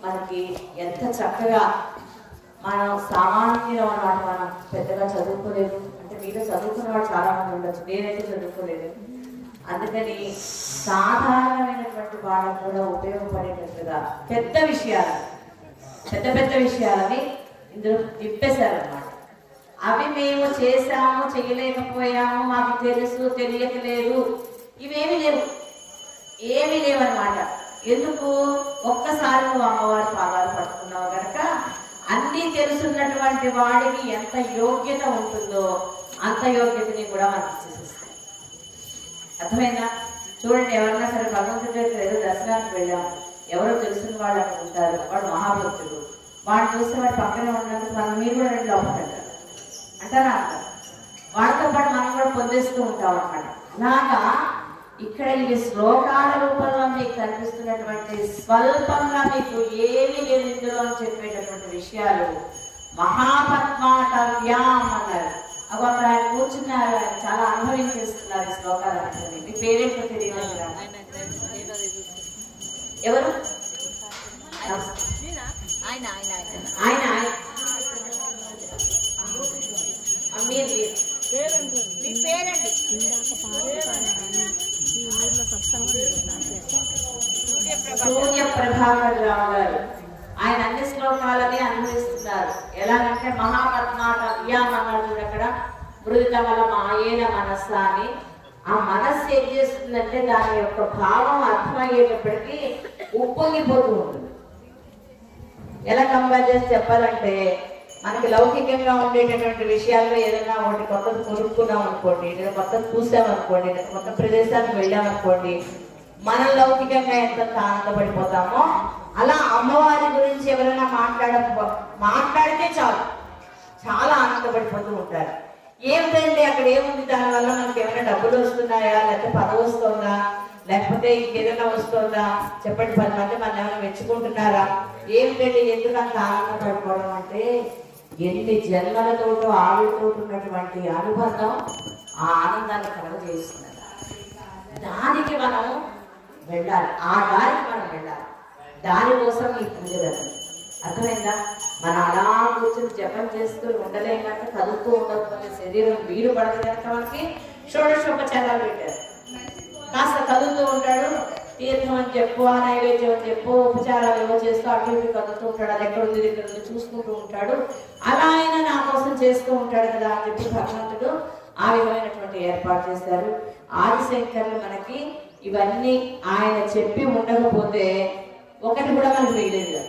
మనకి ఎంత చక్కగా మనం సామాన్యులు అన్నమాట. మనం పెద్దగా చదువుకోలేదు, అంటే మీలో చదువుకున్న వాళ్ళు చాలా మంది ఉండొచ్చు, నేనైతే చదువుకోలేదు. అందుకని సాధారణమైనటువంటి వాళ్ళకు కూడా ఉపయోగపడేటట్టుగా పెద్ద విషయాలని ఇందులో తిప్పేశారన్నమాట. అవి మేము చేశాము, చేయలేకపోయాము, మాకు తెలుసు, తెలియకలేదు, ఇవేమి లేవన్నమాట. ఎందుకు? ఒక్కసారి నువ్వు అమ్మవారి పాదాలు పట్టుకున్నావు కనుక అన్నీ తెలుసున్నటువంటి వాడికి ఎంత యోగ్యత ఉంటుందో అంత యోగ్యతని కూడా మనకి ఇచ్చేసేస్తాయి. అర్థమైందా? చూడండి, ఎవరైనా సరే భగవంతుడి దగ్గర ఏదో దర్శనానికి వెళ్ళాము, ఎవరో తెలిసిన వాళ్ళు అక్కడ ఉంటారు, వాడు మహాభక్తుడు, వాడు చూస్తే వాడు పక్కనే ఉన్నందుకు మనం మీరు కూడా రెండు లోపల అంటారా? వాడితో పాటు మనం కూడా పొందేస్తూ ఉంటాం అన్నమాట. అలాగా ఇక్కడ ఇవి శ్లోకాల రూపంలో మీకు కనిపిస్తున్నటువంటి స్వల్పంగా మీకు ఏమి లేదు ఇందులో అని చెప్పేటటువంటి విషయాలు మహాపద్మాటవ్యాం అన్నారు. అవి అక్కడ ఆయన కూర్చున్నారు, ఆయన చాలా అనుభవించేస్తున్నారు ఈ శ్లోకాలన్నీ. మీ పేరేంటో తెలియదు. ఎవరు? ఆయన సూర్య ప్రభాకర్ రావు గారు. ఆయన అన్ని శ్లోకాలని అనుభవిస్తున్నారు. ఎలాగంటే మహాపద్మాటవ్యాం అన్నాడు అక్కడ, మృదుతమల మాయేన మనస్సు అని. ఆ మనస్సు ఏం చేస్తుందంటే దాని యొక్క భావం అర్థమయ్యేటప్పటికీ ఉప్పొంగిపోతూ ఉంటుంది. ఎలా కంపేర్ చేసి చెప్పాలంటే, మనకి లౌకికంగా ఉండేటటువంటి విషయాల్లో ఏదైనా ఒకటి కొత్తది కొనుక్కున్నాం అనుకోండి, లేదా కొత్తది చూసామనుకోండి, లేదా కొత్త ప్రదేశానికి వెళ్ళామనుకోండి, మనం లౌకికంగా ఎంత ఆనందపడిపోతామో అలా అమ్మవారి గురించి ఎవరైనా మాట్లాడితే చాలు చాలా ఆనందపడిపోతూ ఉంటారు. ఏమిటండి అక్కడ ఏముంది, దానివల్ల మనకి ఏమైనా డబ్బులు వస్తున్నాయా, లేకపోతే పదవి వస్తుందా, లేకపోతే ఇంకేదైనా వస్తుందా చెప్పండి, 10 మంది మనం ఏమైనా మెచ్చుకుంటున్నారా, ఏమిటండి ఎందుకు అంత ఆనందపడిపోవడం అంటే ఎన్ని జన్మలతోటో ఆవిడతో ఉన్నటువంటి అనుబంధం ఆ ఆనందాన్ని కలగజేస్తున్నారు. దానికి మనం వెళ్ళాలి, ఆ దారికి మనం వెళ్ళాలి. దానికోసం ఈ పూజ జరుగుతుంది. అర్థమైందా? మనం అలా కూర్చొని జపం చేస్తూ ఉండలేం కనుక, కదులుతూ ఉండకపోతే శరీరం వీలు పడదు కనుక మనకి షోడశోపచారాలు పెట్టారు. కాస్త కదులుతూ ఉంటాడు, తీర్థం అని చెప్పు, ఆ నైవేద్యం అని చెప్పు, ఉపచారాలు ఏవో చేస్తూ అటు ఇటు కదులుతూ ఉంటాడు, అది ఎక్కడ ఉంది దగ్గర ఉంది చూసుకుంటూ ఉంటాడు. అలా ఆయన నా కోసం చేస్తూ ఉంటాడు కదా అని చెప్పి భగవంతుడు ఆ విధమైనటువంటి ఏర్పాటు చేశారు. ఆదిశంకర్లు మనకి ఇవన్నీ ఆయన చెప్పి ఉండకపోతే ఒకటి కూడా మనకు మిగిలేదు.